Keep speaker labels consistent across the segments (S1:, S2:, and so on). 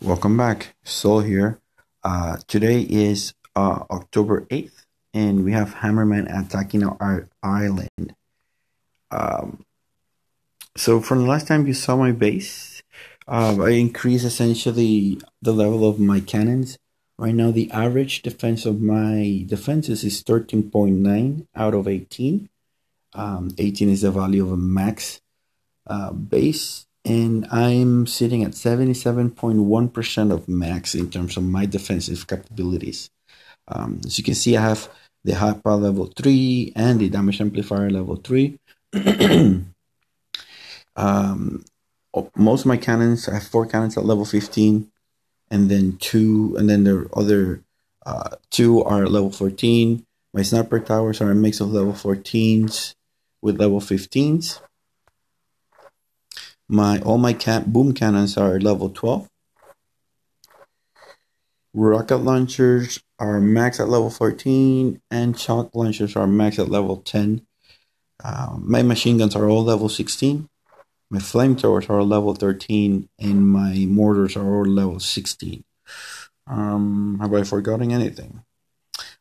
S1: Welcome back. Sol here. Today is October 8th, and we have Hammerman attacking our island. Um, so, from the last time you saw my base, I increased essentially the level of my cannons. Right now, the average defense of my defenses is 13.9 out of 18. 18 is the value of a max base, and I'm sitting at 77.1% of max in terms of my defensive capabilities. As you can see, I have the high power level 3 and the damage amplifier level 3. Most of my cannons, I have 4 cannons at level 15, and then the other 2 are level 14. My sniper towers are a mix of level 14s with level 15s. All my boom cannons are level 12. Rocket launchers are max at level 14, and shock launchers are max at level 10. My machine guns are all level 16. My flamethrowers are level 13, and my mortars are all level 16. Have I forgotten anything?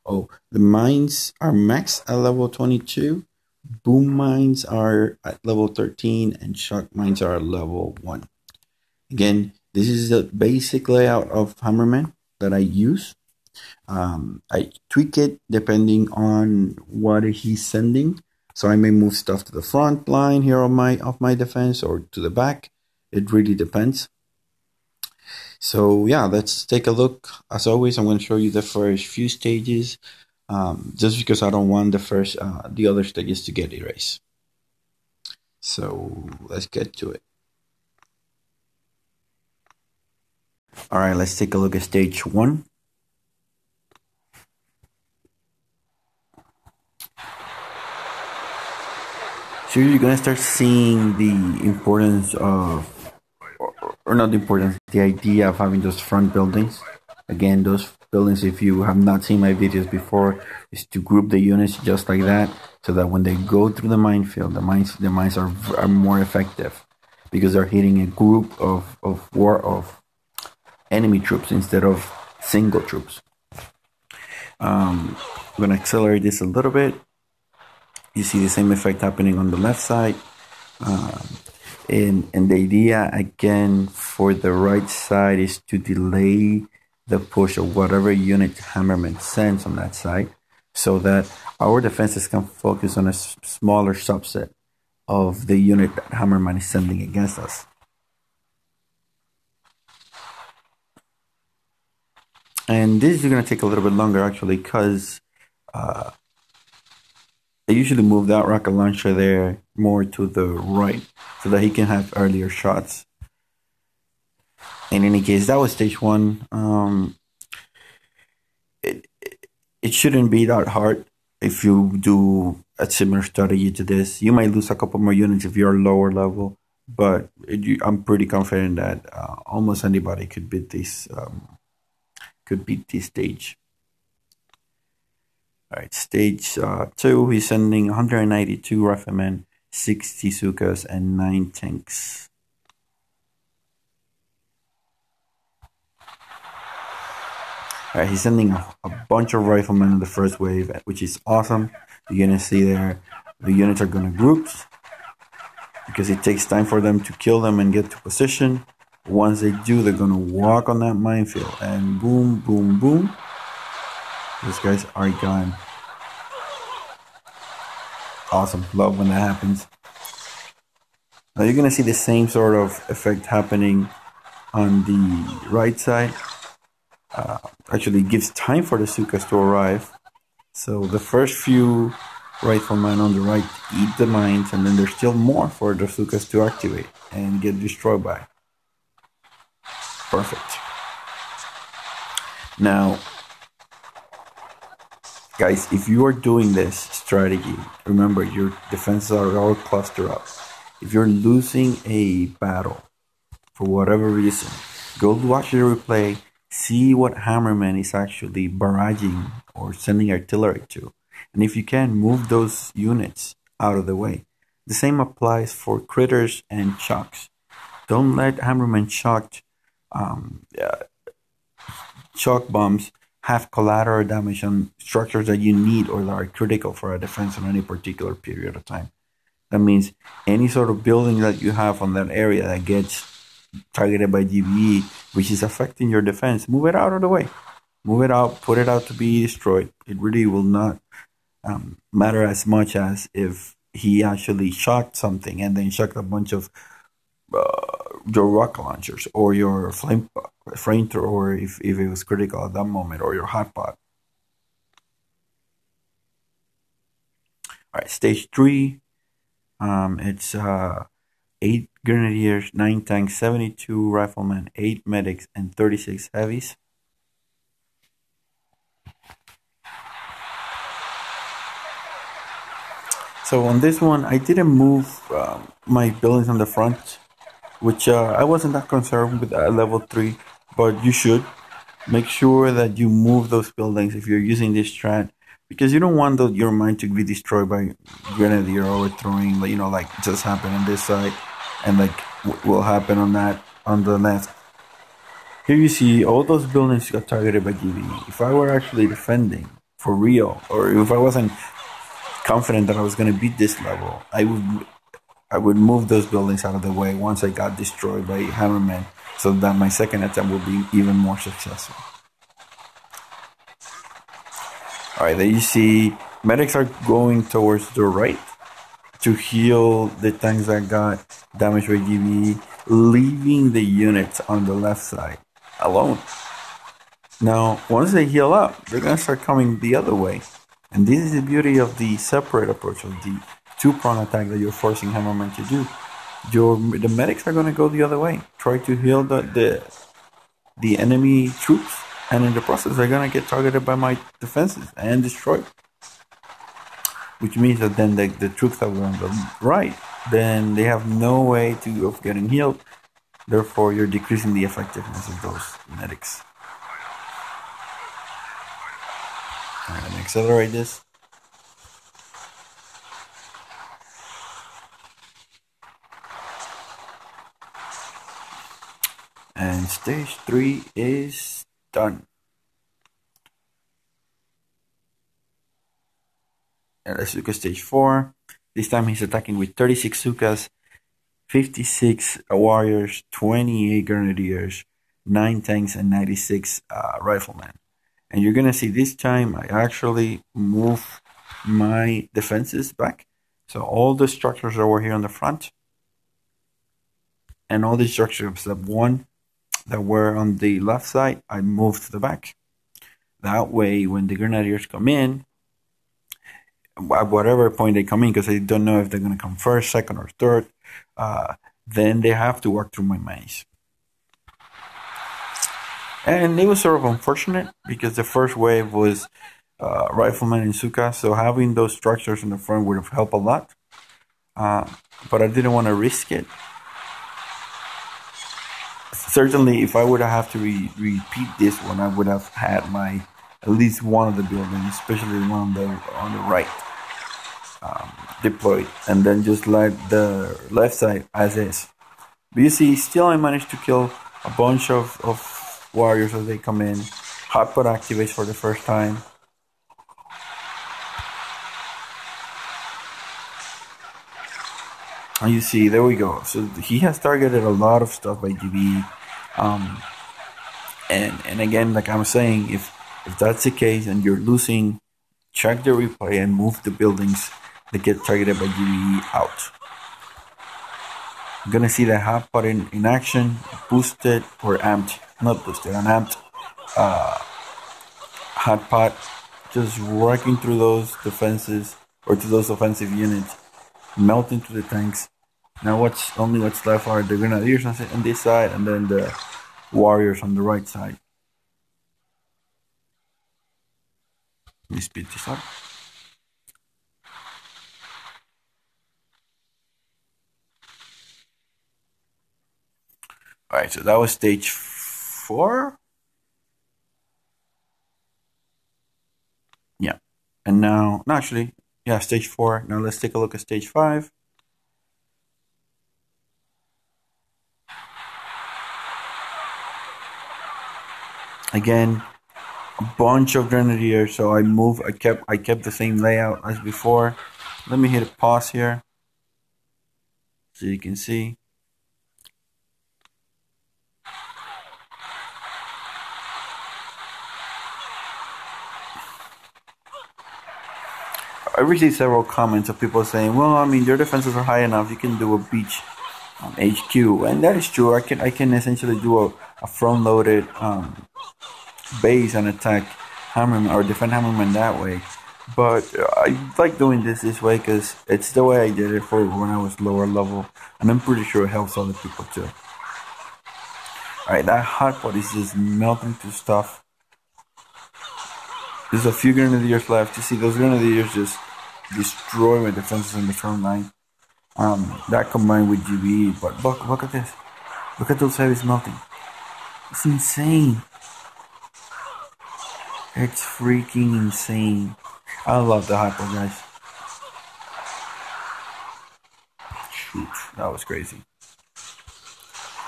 S1: Oh, the mines are max at level 22. Boom mines are at level 13, and shock mines are at level 1. Again, this is the basic layout of Hammerman that I use. I tweak it depending on what he's sending. So I may move stuff to the front line here of my defense or to the back. It really depends. So yeah, let's take a look. As always, I'm going to show you the first few stages, just because I don't want the other stages to get erased. So let's get to it. All right, let's take a look at stage 1. So you're gonna start seeing the importance of, or not the importance, the idea of having those front buildings. Again, those buildings, if you have not seen my videos before, is to group the units just like that, so that when they go through the minefield, the mines are more effective because they're hitting a group of enemy troops instead of single troops. I'm gonna accelerate this a little bit. You see the same effect happening on the left side. And the idea, again, for the right side is to delay the push of whatever unit Hammerman sends on that side, so that our defenses can focus on a smaller subset of the unit that Hammerman is sending against us. And this is going to take a little bit longer, actually, because I usually move that rocket launcher there more to the right so that he can have earlier shots. In any case, that was stage 1. It shouldn't be that hard if you do a similar strategy to this. You might lose a couple more units if you're lower level, but I'm pretty confident that almost anybody could beat this stage. All right, stage 2, he's sending 192 riflemen, 60 Sukas, and 9 tanks. All right, he's sending a bunch of riflemen in the first wave, which is awesome. You're gonna see there, the units are gonna group because it takes time for them to kill them and get to position. Once they do, they're gonna walk on that minefield, and boom, boom, boom. These guys are gone. Awesome. Love when that happens. Now you're going to see the same sort of effect happening on the right side. Actually, it gives time for the Sukas to arrive. So the first few riflemen on the right eat the mines, and then there's still more for the Sukas to activate and get destroyed by. Perfect. Now, guys, if you are doing this strategy, remember your defenses are all clustered up. If you're losing a battle for whatever reason, go watch the replay, see what Hammerman is actually barraging or sending artillery to. And if you can, move those units out of the way. The same applies for critters and shocks. Don't let Hammerman shock Yeah, chalk bombs have collateral damage on structures that you need or that are critical for a defense in any particular period of time. That means any sort of building that you have on that area that gets targeted by GBE, which is affecting your defense, move it out of the way. Move it out, put it out to be destroyed. It really will not matter as much as if he actually shot something and then shot a bunch of your rocket launchers or your flamethrower, or if it was critical at that moment, or your hot pot. All right, stage 3. It's 8 Grenadiers, 9 tanks, 72 riflemen, 8 medics, and 36 heavies. So on this one, I didn't move my buildings on the front, which I wasn't that concerned with at level 3, but you should. Make sure that you move those buildings if you're using this strat, because you don't want your mine to be destroyed by Grenadier overthrowing, like just happened on this side, and like will happen on the left. Here you see all those buildings got targeted by GBE. If I were actually defending for real, or if I wasn't confident that I was going to beat this level, I would move those buildings out of the way once I got destroyed by Hammerman, so that my second attempt will be even more successful. Alright, there you see medics are going towards the right to heal the tanks that got damaged by GBE, leaving the units on the left side alone. Now, once they heal up, they're going to start coming the other way. And this is the beauty of the separate approach, of the two-prong attack that you're forcing Hammerman to do. The medics are going to go the other way, try to heal the enemy troops, and in the process they're going to get targeted by my defenses and destroyed. Which means that then the troops that were on the right, then they have no way of getting healed. Therefore, you're decreasing the effectiveness of those medics. I'm going to accelerate this. And stage 3 is done. And let's look at stage 4. This time he's attacking with 36 Sukas, 56 warriors, 28 Grenadiers, 9 tanks, and 96 riflemen. And you're going to see this time I actually move my defenses back. So all the structures that were here on the front, and all the structures except one that were on the left side, I moved to the back. That way, when the Grenadiers come in, at whatever point they come in, because I don't know if they're going to come first, second, or third, then they have to work through my maze. And it was sort of unfortunate because the first wave was riflemen and Suka, so having those structures in the front would have helped a lot. But I didn't want to risk it. Certainly, if I would have to repeat this one, I would have had at least one of the buildings, especially the one on the right, deployed, and then just let the left side as is. But you see, still I managed to kill a bunch of warriors as they come in. Hotpot activates for the first time. And you see, there we go. So he has targeted a lot of stuff by GBE. And again, like I'm saying, if that's the case and you're losing, check the replay and move the buildings that get targeted by GBE out. You're gonna see the hotpot in action, boosted or amped, not boosted, an amped hotpot, just working through those defenses or to those offensive units, melt into the tanks. Now what's left are the Grenadiers on this side, and then the warriors on the right side. Let me speed this up. Alright, so that was stage 4. Yeah. And now, no, actually, yeah, stage 4. Now let's take a look at stage 5. Again, a bunch of Grenadiers, so I kept the same layout as before. Let me hit a pause here so you can see. I received several comments of people saying, well, I mean, your defenses are high enough, you can do a beach HQ, and that is true. I can essentially do a front loaded base and attack Hammerman or defend Hammerman that way. But I like doing this way because it's the way I did it for when I was lower level, and I'm pretty sure it helps other people too. Alright, that hot pot is just melting to stuff. There's a few Grenadiers left. You see those Grenadiers just destroy my defenses in the front line. That combined with GBE, but look at this. Look at those heavies melting. It's insane. It's freaking insane. I love the hot pot, guys. Shoot, that was crazy.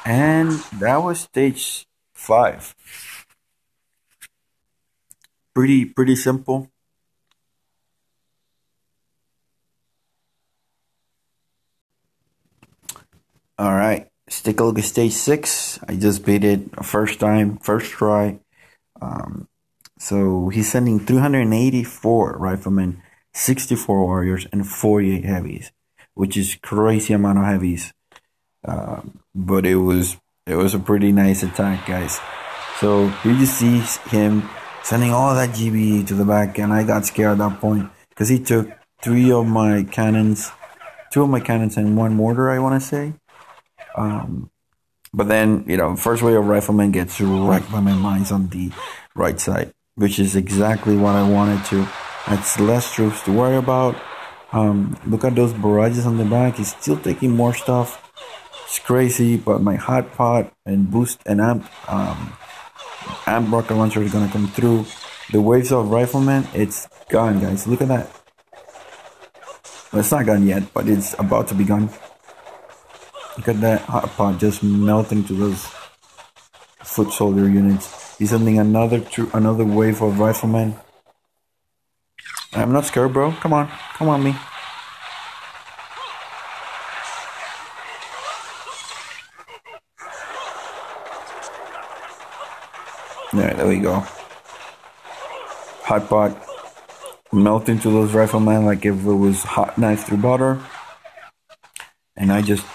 S1: And that was stage 5. Pretty simple. All right, let's take a look at stage 6. I just beat it first try. So he's sending 384 riflemen, 64 warriors, and 48 heavies, which is crazy amount of heavies. But it was a pretty nice attack, guys. So here you see him sending all that GB to the back, and I got scared at that point because he took 2 of my cannons, and 1 mortar, I want to say. But then, first wave of riflemen gets wrecked by my mines on the right side, which is exactly what I wanted to. That's less troops to worry about. Look at those barrages on the back. He's still taking more stuff. It's crazy, but my hot pot and boost and amp rocket launcher is gonna come through. The waves of riflemen, it's gone, guys. Look at that. Well, it's not gone yet, but it's about to be gone. Look at that hot pot just melting to those foot soldier units. He's sending another wave of riflemen. I'm not scared, bro. Come on, me. Yeah, there we go. Hot pot melting to those riflemen like if it was hot knife through butter. And I just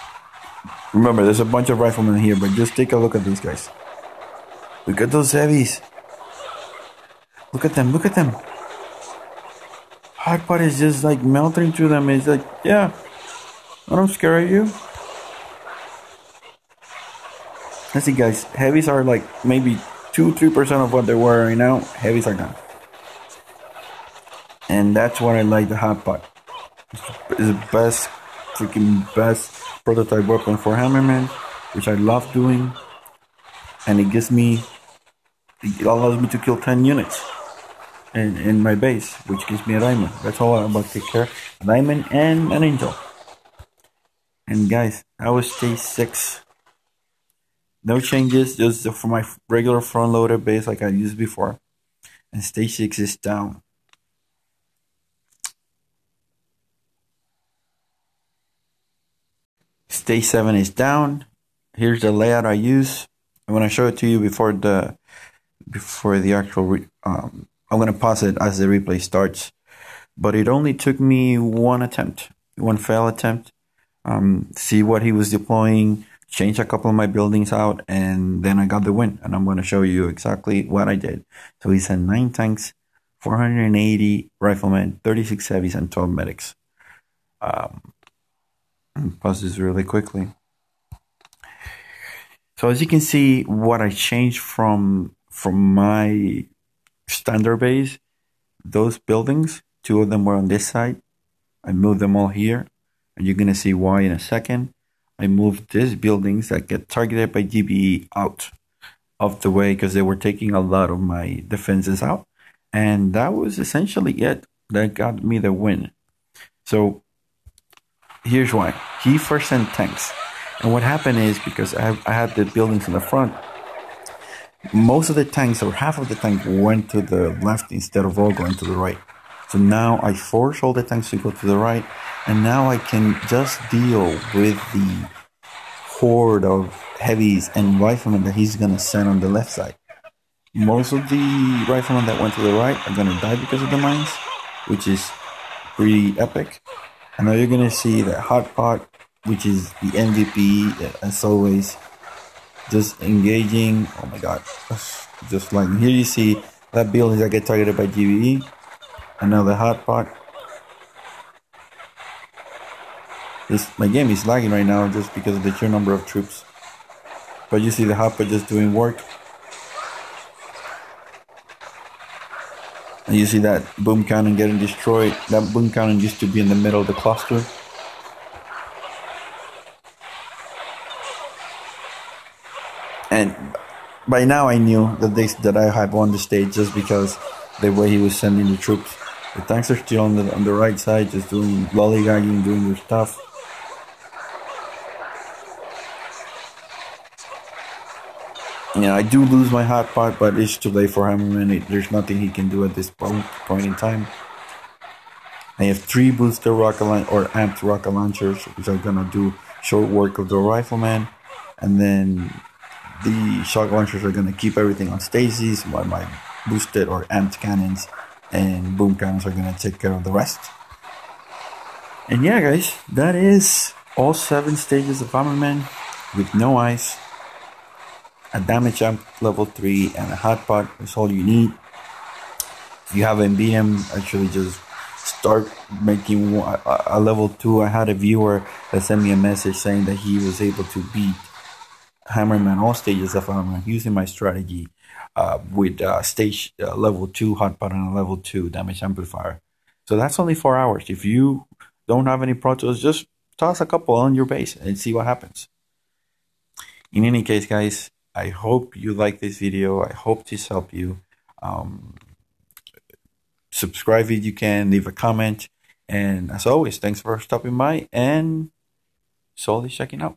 S1: remember there's a bunch of riflemen here, but just take a look at these guys. Look at those heavies. Look at them. Hot pot is just like melting through them. It's like, yeah, I don't scare at you. Let's see, guys. Heavies are like maybe 2-3% of what they were right now. Heavies are gone. And that's what I like the hot pot. It's the best prototype weapon for Hammerman, which I love doing. And it allows me to kill 10 units in my base, which gives me a diamond. That's all I'm about to take care. A diamond and an angel. And guys, that was stage 6. No changes, just for my regular front loader base like I used before. And stage 6 is down. Stage 7 is down. Here's the layout I use. I'm gonna show it to you before the actual. I'm gonna pause it as the replay starts. But it only took me one fail attempt. See what he was deploying, change a couple of my buildings out, and then I got the win. And I'm gonna show you exactly what I did. So he sent 9 tanks, 480 riflemen, 36 heavies, and 12 medics. Pause this really quickly. So as you can see, what I changed from my standard base, those buildings, 2 of them were on this side. I moved them all here, and you're gonna see why in a second. I moved these buildings that get targeted by GBE out of the way because they were taking a lot of my defenses out, and that was essentially it. That got me the win. So here's why. He first sent tanks. And what happened is, because I had the buildings in the front, most of the tanks or half of the tank went to the left instead of all going to the right. So now I force all the tanks to go to the right, and now I can just deal with the horde of heavies and riflemen that he's gonna send on the left side. Most of the riflemen that went to the right are gonna die because of the mines, which is pretty epic. And now you're gonna see that Hot Pot, which is the MVP as always, just engaging. Oh my god, just like here you see that building that get targeted by GVE, and now the Hot Pot. My game is lagging right now just because of the sheer number of troops. But you see the Hot Pot just doing work. And you see that boom cannon getting destroyed. That boom cannon used to be in the middle of the cluster. And by now I knew that I had won the stage just because the way he was sending the troops. The tanks are still on the right side, just doing lollygagging, doing their stuff. Yeah, I do lose my Hot Pot, but it's too late for Hammerman. There's nothing he can do at this point in time. I have 3 booster rocket or amped rocket launchers, which are gonna do short work of the rifleman, and then the shock launchers are gonna keep everything on stasis, while my boosted or amped cannons and boom cannons are gonna take care of the rest. And yeah, guys, that is all 7 stages of Hammerman with no ice. A damage amp level 3 and a Hot Pot is all you need. If you haven't beat him, actually just start making a level 2. I had a viewer that sent me a message saying that he was able to beat Hammerman, all stages of Hammerman, using my strategy with stage level 2 Hot Pot and a level 2 damage amplifier. So that's only 4 hours. If you don't have any Protos, just toss a couple on your base and see what happens. In any case, guys, I hope you like this video. I hope this helped you. Subscribe if you can, leave a comment. And as always, thanks for stopping by and solely checking out.